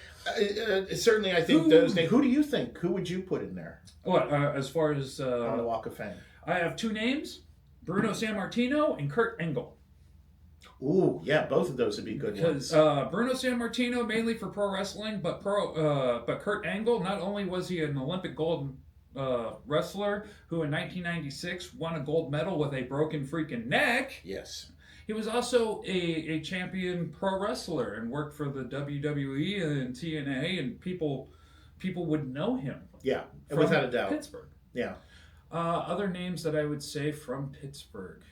A: certainly, I think those names. Who do you think? Who would you put in there?
B: What as far as
A: on the Walk of Fame?
B: I have two names: Bruno Sammartino and Kurt Angle.
A: Ooh, yeah, both of those would be good ones.
B: Bruno Sammartino mainly for pro wrestling, but Kurt Angle, not only was he an Olympic gold wrestler who in 1996 won a gold medal with a broken freaking neck.
A: Yes.
B: He was also a champion pro wrestler and worked for the WWE and TNA, and people would know him.
A: Yeah, without a doubt.
B: Pittsburgh.
A: Yeah.
B: Other names that I would say from Pittsburgh.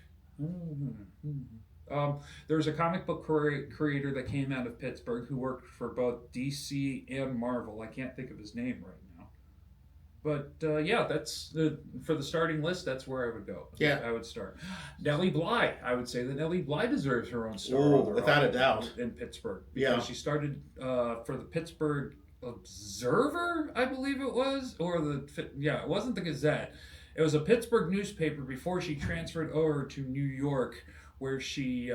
B: There's a comic book creator that came out of Pittsburgh who worked for both DC and Marvel. I can't think of his name right now. But that's for the starting list. That's where I would go.
A: Yeah,
B: I would start. Nellie Bly. I would say that Nellie Bly deserves her own star.
A: Without a doubt.
B: In Pittsburgh, because she started for the Pittsburgh Observer, I believe it was, it wasn't the Gazette. It was a Pittsburgh newspaper before she transferred over to New York, where she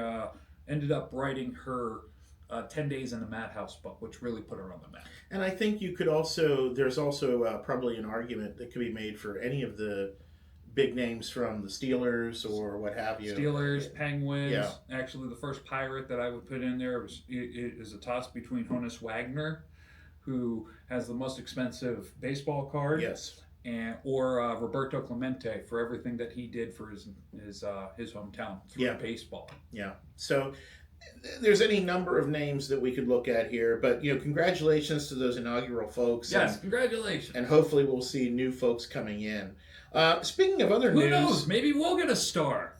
B: ended up writing her 10 Days in the Madhouse book, which really put her on the map.
A: And I think there's also probably an argument that could be made for any of the big names from the Steelers or what have you.
B: Steelers, Penguins.
A: Yeah.
B: Actually, the first Pirate that I would put in there is a toss between Honus Wagner, who has the most expensive baseball card.
A: Yes.
B: Or Roberto Clemente for everything that he did for his hometown through baseball.
A: Yeah. So there's any number of names that we could look at here, but congratulations to those inaugural folks.
B: Yes, congratulations.
A: And hopefully we'll see new folks coming in. Speaking of other news,
B: who knows? Maybe we'll get a star.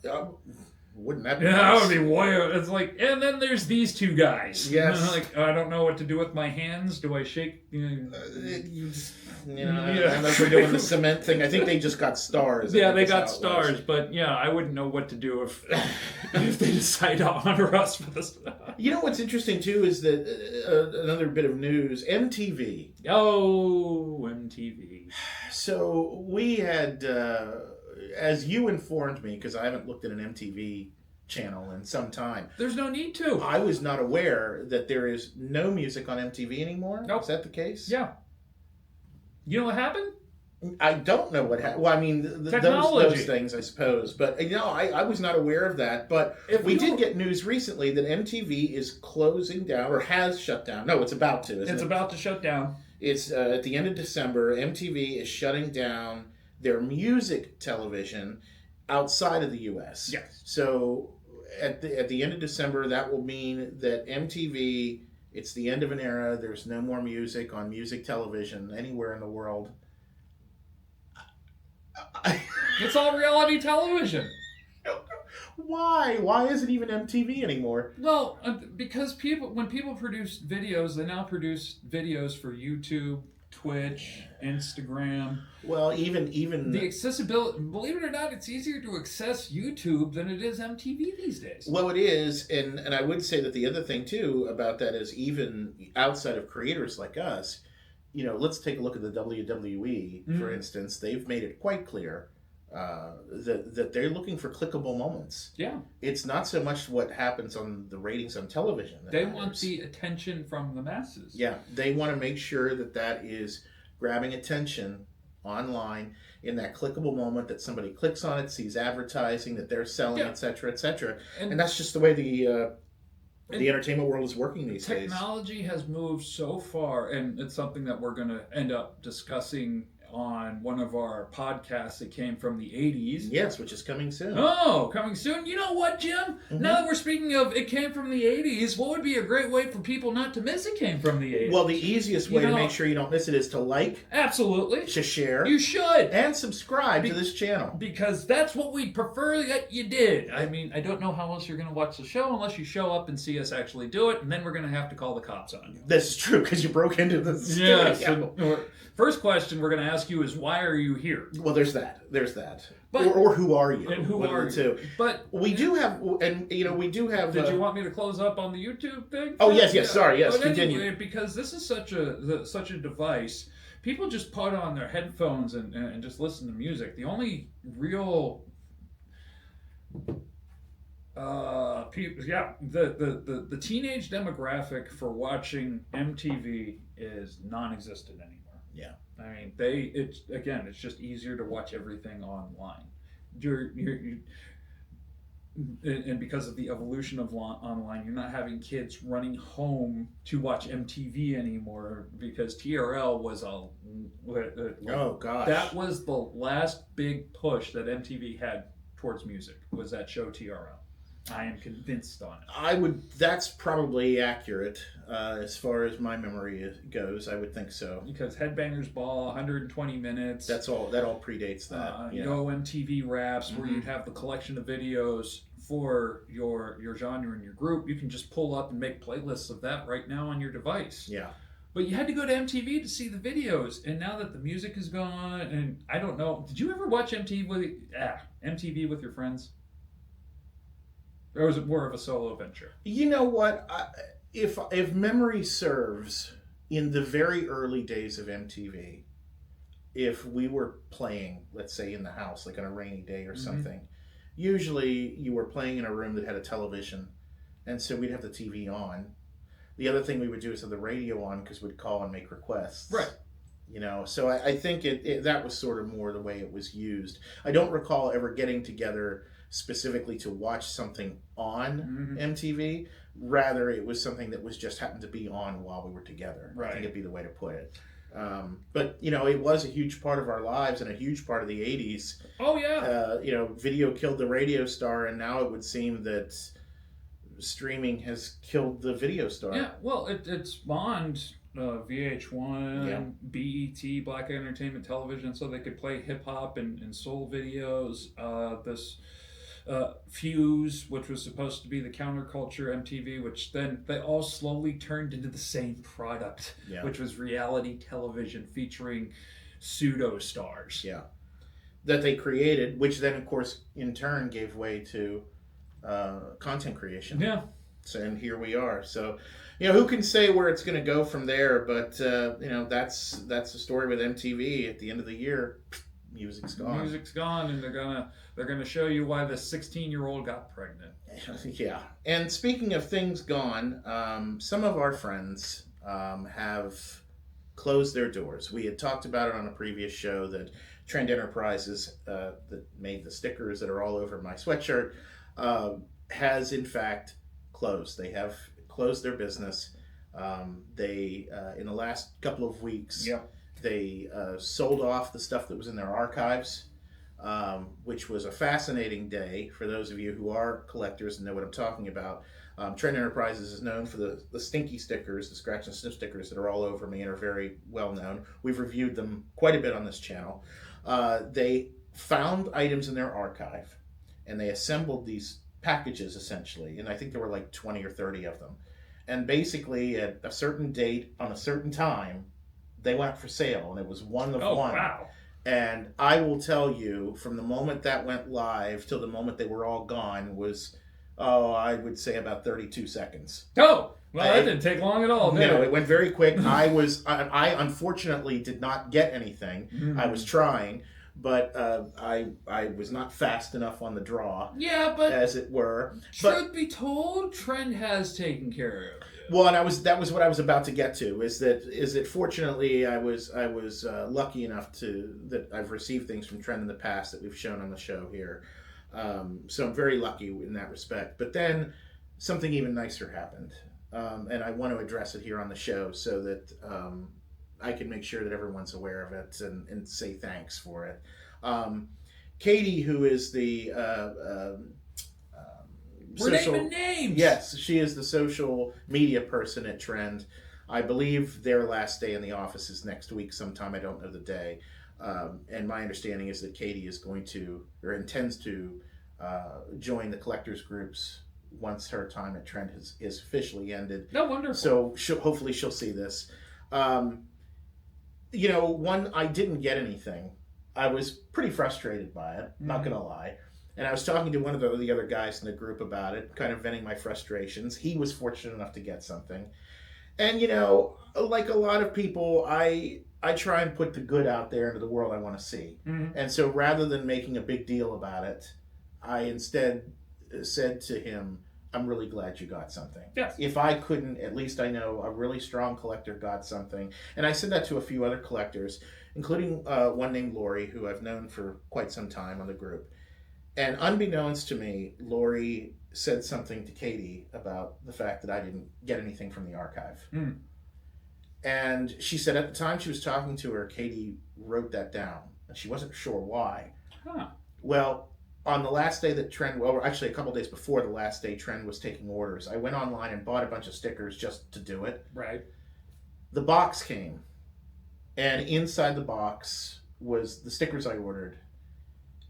A: Wouldn't that be
B: Yeah,
A: nice?
B: that would be wild. It's like, and then there's these two guys.
A: Yes.
B: Like, I don't know what to do with my hands. Do I shake?
A: I don't know if we're doing the cement thing. I think they just got stars.
B: Yeah, they got stars, but I wouldn't know what to do if they decide to honor us for this.
A: You know what's interesting too is that another bit of news: MTV.
B: Oh, MTV.
A: So we had, as you informed me, because I haven't looked at an MTV channel in some time.
B: There's no need to.
A: I was not aware that there is no music on MTV anymore.
B: Nope.
A: Is that the case?
B: Yeah. You know what happened?
A: I don't know what happened. Well, I mean, those things, I suppose. But, I was not aware of that. But we did get news recently that MTV is closing down, or has shut down. No, it's about to, isn't it?
B: It's about to shut down.
A: It's at the end of December. MTV is shutting down their music television outside of the U.S.
B: Yes.
A: So at the end of December, that will mean that MTV, it's the end of an era. There's no more music on music television anywhere in the world.
B: It's all reality television.
A: Why? Why isn't even MTV anymore?
B: Well, because when people produce videos, they now produce videos for YouTube, Twitch, Instagram.
A: Well, even
B: the accessibility. Believe it or not, it's easier to access YouTube than it is MTV these days.
A: Well, it is, and I would say that the other thing too about that is even outside of creators like us, let's take a look at the WWE, for instance. They've made it quite clear that they're looking for clickable moments.
B: Yeah.
A: It's not so much what happens on the ratings on television.
B: They want the attention from the masses.
A: Yeah. They want to make sure that is grabbing attention online in that clickable moment, that somebody clicks on it, sees advertising, that they're selling, et cetera, et cetera. And that's just the way the entertainment world is working these days.
B: Technology has moved so far, and it's something that we're going to end up discussing on one of our podcasts that came from the 80s.
A: Yes, which is coming soon.
B: Oh, coming soon. You know what, Jim? Now that we're speaking of it came from the 80s, what would be a great way for people not to miss it came from the 80s?
A: Well, the easiest way to make sure you don't miss it is to like.
B: Absolutely.
A: To share.
B: You should.
A: And subscribe to this channel.
B: Because that's what we'd prefer that you did. I mean, I don't know how else you're going to watch the show unless you show up and see us actually do it, and then we're going to have to call the cops on you.
A: This is true, because you broke into the studio.
B: Yes. First question we're going to ask you is, why are you here?
A: Well, there's that. But, or who are you?
B: And who are you? But
A: we do have, and we do have.
B: Did you want me to close up on the YouTube thing?
A: Oh yes. Sorry, yes.
B: But
A: Continue.
B: Anyway, because this is such a device, people just put on their headphones and just listen to music. The only real the teenage demographic for watching MTV is non-existent anymore.
A: Yeah.
B: I mean, it's just easier to watch everything online. And because of the evolution of online, you're not having kids running home to watch MTV anymore, because TRL was oh
A: gosh,
B: that was the last big push that MTV had towards music, was that show TRL. I am convinced on it.
A: That's probably accurate as far as my memory goes. I would think so.
B: Because Headbangers Ball, 120 minutes.
A: That all predates that.
B: Go MTV Raps, where you'd have the collection of videos for your genre and your group. You can just pull up and make playlists of that right now on your device.
A: Yeah.
B: But you had to go to MTV to see the videos, and now that the music is gone, and I don't know, did you ever watch MTV with your friends? Or was it more of a solo venture?
A: You know what? If memory serves, in the very early days of MTV, if we were playing, let's say in the house, like on a rainy day or something, usually you were playing in a room that had a television, and so we'd have the TV on. The other thing we would do is have the radio on, because we'd call and make requests.
B: Right.
A: You know, so I think that was sort of more the way it was used. I don't recall ever getting together specifically to watch something on MTV. Rather, it was something that was just happened to be on while we were together.
B: Right.
A: I think it'd be the way to put it. But you know, it was a huge part of our lives and a huge part of the '80s.
B: Oh yeah.
A: You know, video killed the radio star, and now it would seem that streaming has killed the video star.
B: Yeah. Well, it spawned VH1, BET, Black Entertainment Television, so they could play hip hop and soul videos. This Fuse, which was supposed to be the counterculture MTV, which then they all slowly turned into the same product, which was reality television featuring pseudo stars.
A: Yeah, that they created, which then, of course, in turn gave way to content creation.
B: Yeah.
A: So, and here we are. So, you know, who can say where it's going to go from there? But you know, that's the story with MTV. At the end of the year, music's gone.
B: Music's gone, and they're gonna show you why the 16-year-old got pregnant.
A: Yeah. And speaking of things gone, some of our friends have closed their doors. We had talked about it on a previous show that Trend Enterprises, that made the stickers that are all over my sweatshirt, has in fact closed. They have closed their business. They in the last couple of weeks, they sold off the stuff that was in their archives, which was a fascinating day for those of you who are collectors and know what I'm talking about. Trend Enterprises is known for the stinky stickers, the scratch and sniff stickers that are all over me and are very well known. We've reviewed them quite a bit on this channel. They found items in their archive, and they assembled these packages essentially, and I think there were like 20 or 30 of them. And basically at a certain date on a certain time, they went up for sale, and it was one of one.
B: Wow.
A: And I will tell you, from the moment that went live till the moment they were all gone was, I would say about 32 seconds.
B: Oh, well, that didn't take long at all, did
A: No,
B: it?
A: it went very quick. I unfortunately did not get anything. I was trying, but I was not fast enough on the draw.
B: Yeah, but
A: as it were.
B: Truth be told, Trend has taken care of it.
A: Well, and that was what I was about to get to. Is that fortunately I was lucky enough that I've received things from Trend in the past that we've shown on the show here. So I'm very lucky in that respect. But then something even nicer happened, and I want to address it here on the show so that I can make sure that everyone's aware of it and say thanks for it. Katie, who is the
B: We're naming names.
A: Yes, she is the social media person at Trend. I believe their last day in the office is next week sometime. I don't know the day. And my understanding is that Katie is going to, or intends to, join the collectors groups once her time at Trend is officially ended.
B: No, wonderful.
A: So hopefully she'll see this. You know, I didn't get anything. I was pretty frustrated by it, not going to lie. And I was talking to one of the other guys in the group about it, kind of venting my frustrations. He was fortunate enough to get something. And, you know, like a lot of people, I try and put the good out there into the world I want to see. And so rather than making a big deal about it, I instead said to him, I'm really glad you got something.
B: Yes.
A: If I couldn't, at least I know a really strong collector got something. And I said that to a few other collectors, including one named Lori, who I've known for quite some time on the group. And unbeknownst to me, Lori said something to Katie about the fact that I didn't get anything from the archive. And she said at the time she was talking to her, Katie wrote that down. And she wasn't sure why.
B: Huh.
A: Well, on the last day that Trend, well, actually a couple days before the last day Trend was taking orders, I went online and bought a bunch of stickers just to do it.
B: Right.
A: The box came. And inside the box was the stickers I ordered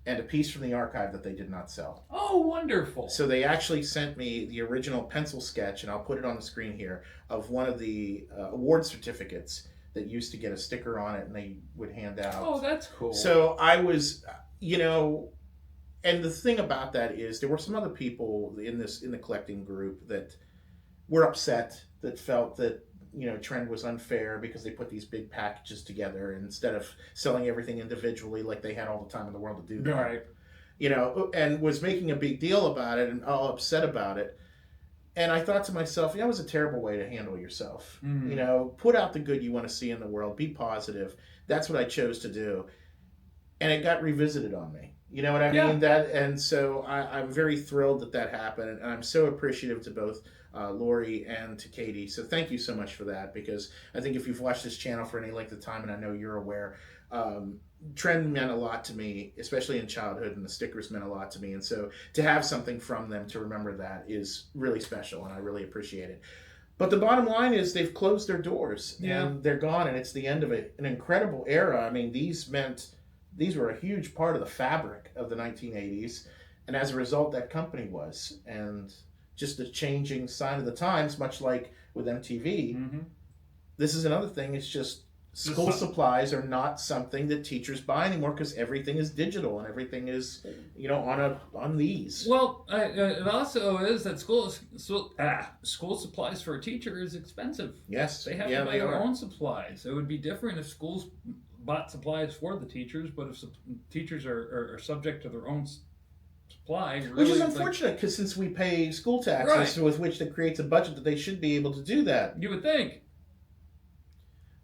A: and a piece from the archive that they did not sell.
B: Oh, wonderful.
A: So they actually sent me the original pencil sketch, and I'll put it on the screen here, of one of the award certificates that used to get a sticker on it and they would hand out.
B: Oh, that's cool.
A: So I was, you know, and the thing about that is there were some other people in the collecting group that were upset, that felt that, you know, Trend was unfair because they put these big packages together instead of selling everything individually like they had all the time in the world to do that.
B: Right.
A: You know, and was making a big deal about it and all upset about it. And I thought to myself, that was a terrible way to handle yourself.
B: Mm.
A: You know, put out the good you want to see in the world. Be positive. That's what I chose to do. And it got revisited on me. You know what I mean? And so I'm very thrilled that happened. And I'm so appreciative to both Lori and to Katie. So thank you so much for that, because I think if you've watched this channel for any length of time, and I know you're aware, Trend meant a lot to me, especially in childhood, and the stickers meant a lot to me. And so to have something from them to remember that is really special, and I really appreciate it. But the bottom line is they've closed their doors, and they're gone, and it's the end of an incredible era. I mean, these were a huge part of the fabric of the 1980s, and as a result, that company was. And just a changing sign of the times, much like with MTV. Mm-hmm. This is another thing. It's just school supplies are not something that teachers buy anymore, because everything is digital and everything is, on these.
B: Well, it also is that school supplies for a teacher is expensive.
A: Yes,
B: they have to buy their own supplies. It would be different if schools bought supplies for the teachers, but if teachers are subject to their own supply, really,
A: which is unfortunate, because since we pay school taxes with which that creates a budget, that they should be able to do that.
B: You would think.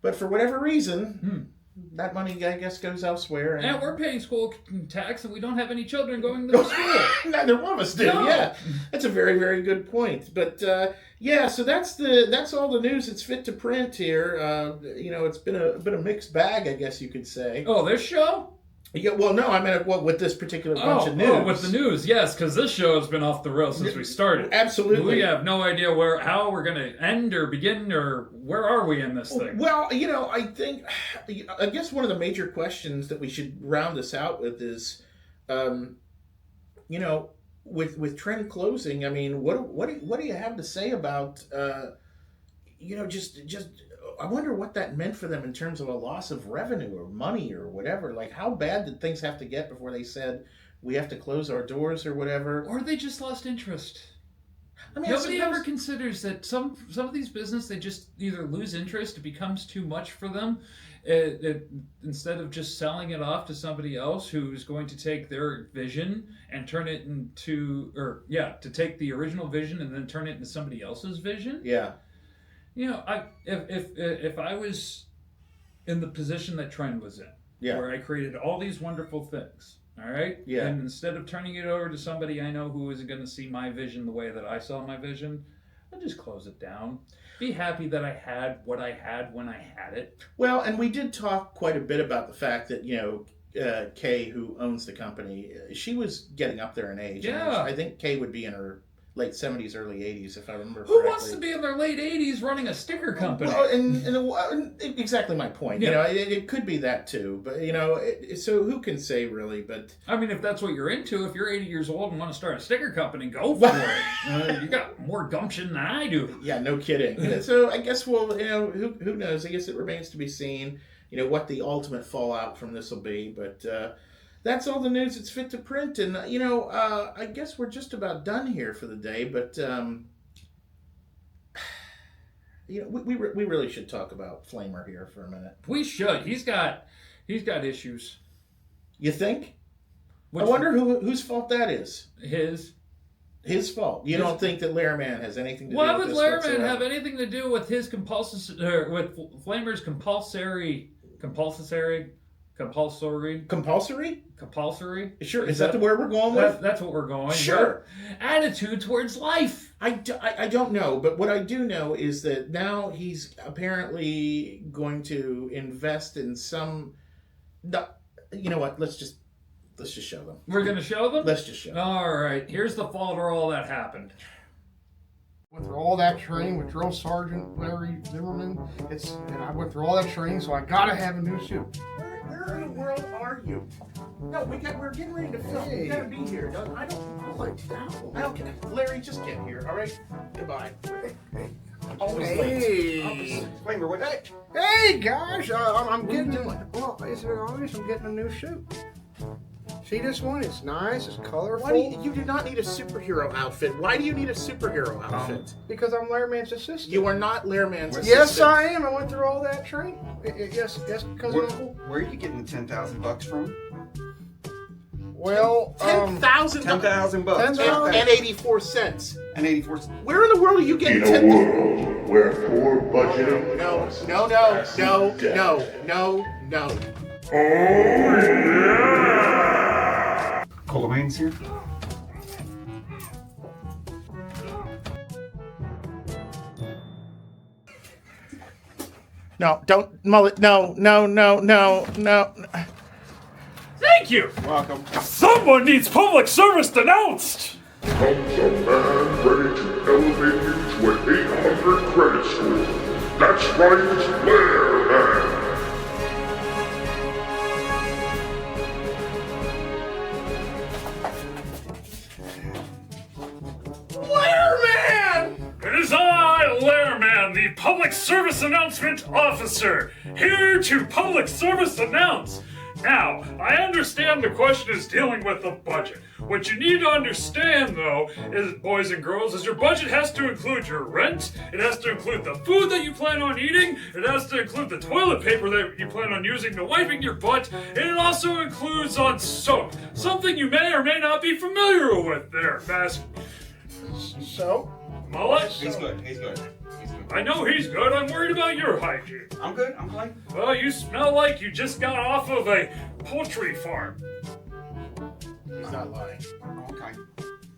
B: But
A: for whatever reason, that money, I guess, goes elsewhere.
B: And we're paying school tax, and we don't have any children going to school.
A: Neither one of us do. No. Yeah, that's a very, very good point. But so that's all the news that's fit to print here. It's been a mixed bag, I guess you could say.
B: Oh, this show?
A: Yeah, well, no, I meant with this particular bunch of news.
B: Oh, with the news, yes, because this show has been off the rails since we started.
A: Absolutely.
B: We have no idea how we're going to end or begin, or where are we in this thing?
A: Well, I guess one of the major questions that we should round this out with is, with Trend closing, I mean, what do you have to say about, just I wonder what that meant for them in terms of a loss of revenue or money or whatever. Like, how bad did things have to get before they said we have to close our doors or whatever?
B: Or they just lost interest.
A: I mean,
B: nobody ever considers that some of these businesses, they just either lose interest, it becomes too much for them. Instead of just selling it off to somebody else who's going to take their vision and turn it into, to take the original vision and then turn it into somebody else's vision.
A: Yeah.
B: If I was in the position that Trend was in, where I created all these wonderful things, all right?
A: Yeah.
B: And instead of turning it over to somebody I know who isn't going to see my vision the way that I saw my vision, I'd just close it down. Be happy that I had what I had when I had it.
A: Well, and we did talk quite a bit about the fact that, Kay, who owns the company, she was getting up there in age.
B: Yeah.
A: I think Kay would be in her late 70s, early 80s, if I remember
B: correctly. Who wants to be in their late 80s running a sticker company?
A: Well, and exactly my point. Yeah. It could be that too, but so who can say really? But
B: I mean, if that's what you're into, if you're 80 years old and want to start a sticker company, go for it. You got more gumption than I do.
A: Yeah, no kidding. So I guess who knows? I guess it remains to be seen. What the ultimate fallout from this will be, but. That's all the news that's fit to print, and I guess we're just about done here for the day. But we really should talk about Flamer here for a minute.
B: We should. He's got issues.
A: You think? I wonder whose fault that is. His fault. You don't think that LarMan has anything to do with this?
B: Why would LarMan have anything to do with his with Flamer's compulsory?
A: Sure. Is that the word we're going with?
B: That's what we're going.
A: Sure.
B: Attitude towards life.
A: I don't know, but what I do know is that now he's apparently going to invest in some. You know what? Let's just show them.
B: We're going to show them?
A: Let's just show them.
B: All right. Here's the fall where all that happened.
C: Went through all that training with Drill Sergeant Larry Zimmerman. And I went through all that training, so I gotta have a new suit.
A: Where in the world are you? No, we're getting ready to film.
C: Hey.
A: You gotta be here. I don't care. Larry, just get here, all right? Goodbye. Always late.
C: Flamer, what? Hey, gosh, I'm getting. Well, is it obvious? I'm getting a new suit. See this one? It's nice. It's colorful.
A: You do not need a superhero outfit. Why do you need a superhero outfit?
C: Because I'm Larman's assistant.
A: You are not Larman's assistant.
C: Yes, I am. I went through all that training. Yes, because Uncle.
H: Where are you getting $10,000 from?
C: Well,
A: $10,000.
H: $10,000.
A: And 84 cents.
H: an 84.
A: Where in the world are you getting
J: In a world where poor budgeting
A: No.
H: Colomaine's here.
A: No, don't, Mullet, no.
B: Thank you!
H: Welcome.
B: Someone needs public service denounced!
J: comes a man ready to elevate you to an 800 credit score. That's right, it's LarMan.
B: It is I, LarMan, the Public Service Announcement Officer, here to public service announce. Now, I understand the question is dealing with the budget. What you need to understand, though, is, boys and girls, is your budget has to include your rent, it has to include the food that you plan on eating, it has to include the toilet paper that you plan on using to wiping your butt, and it also includes on soap, something you may or may not be familiar with there, Mask.
C: So?
B: Mullet?
H: He's good.
B: I know he's good. I'm worried about your hygiene.
H: I'm good. I'm fine.
B: Well, you smell like you just got off of a poultry farm.
C: He's not lying.
H: Okay.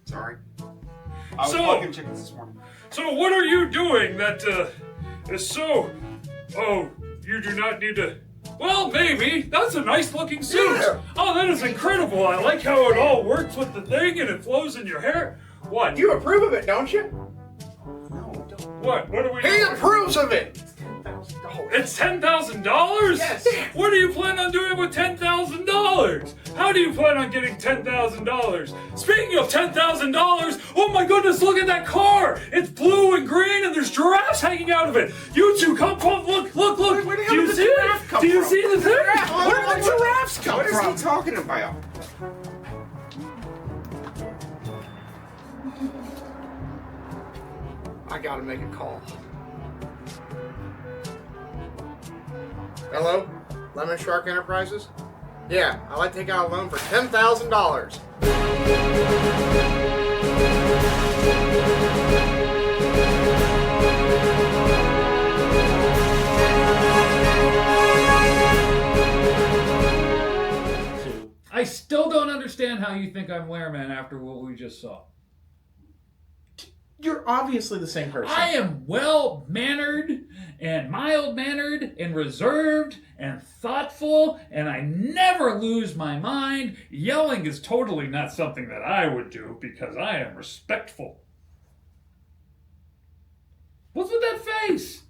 H: Sorry. I was
B: So-
H: plucking chickens this morning.
B: So what are you doing that is so... Oh, you do not need to... Well, maybe. That's a nice looking suit.
C: Yeah.
B: Oh, that is incredible. I like how it all works with the thing and it flows in your hair. What?
C: You approve of it, don't you?
H: No, don't.
B: What? What are we
C: He
B: doing?
C: approves of it!
B: It's $10,000?
C: Yes.
B: What do you plan on doing with $10,000? How do you plan on getting $10,000? Speaking of $10,000, oh my goodness, look at that car! It's blue and green and there's giraffes hanging out of it. You two come, look.
C: Where the hell
B: Do you
C: did the
B: see
C: giraffe
B: it?
C: come
B: Do you
C: from?
B: see the thing?
C: Where did the giraffes come
H: What is
C: from?
H: he talking about?
C: I gotta make a call. Hello? Lemon Shark Enterprises? Yeah, I'd like to take out a loan for $10,000.
B: I still don't understand how you think I'm LarMan after what we just saw.
A: You're obviously the same person.
B: I am well-mannered and mild-mannered and reserved and thoughtful, and I never lose my mind. Yelling is totally not something that I would do because I am respectful. What's with that face?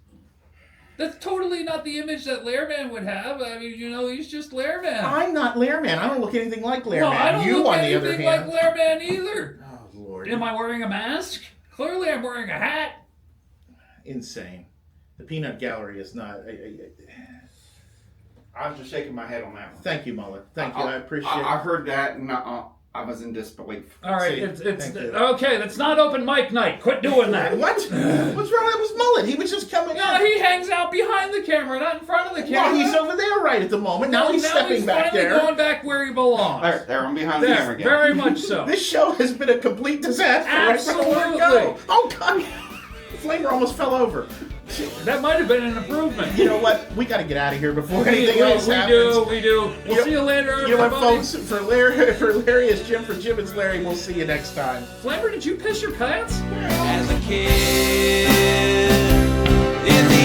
B: That's totally not the image that LarMan would have. I mean, you know, he's just LarMan.
A: I'm not LarMan. I don't look anything like LarMan.
B: No, I don't
A: you,
B: look
A: on the
B: anything
A: other hand.
B: like LarMan either.
A: Oh, Lord.
B: Am I wearing a mask? Clearly I'm wearing a hat.
A: Insane. The peanut gallery is not...
H: I was just shaking my head on that one.
A: Thank you, Mullet. Thank you. I appreciate
H: I
A: it.
H: heard that and I was in disbelief.
B: All right,
A: See,
B: it's
A: thank you.
B: okay. That's not open mic night. Quit doing that.
A: What? What's wrong with that? Was Mullet? He was just coming
B: No,
A: out.
B: he hangs out behind the camera, not in front of the camera.
A: Well, he's over there right at the moment. Now he's stepping back
B: finally
A: there.
B: going back where he belongs.
H: There, I'm behind the camera
B: There,
H: again.
B: very much so.
A: This show has been a complete disaster. Right from the word go.
B: Absolutely.
A: Oh, God. The flamer almost fell over.
B: That might have been an improvement.
A: You know what? We got to get out of here before anything else happens.
B: We do. We'll see you later,
A: You know what,
B: everybody.
A: folks? For Larry, it's Jim. For Jim, it's Larry. We'll see you next time.
B: Flavor, did you piss your pants?
K: As a kid in the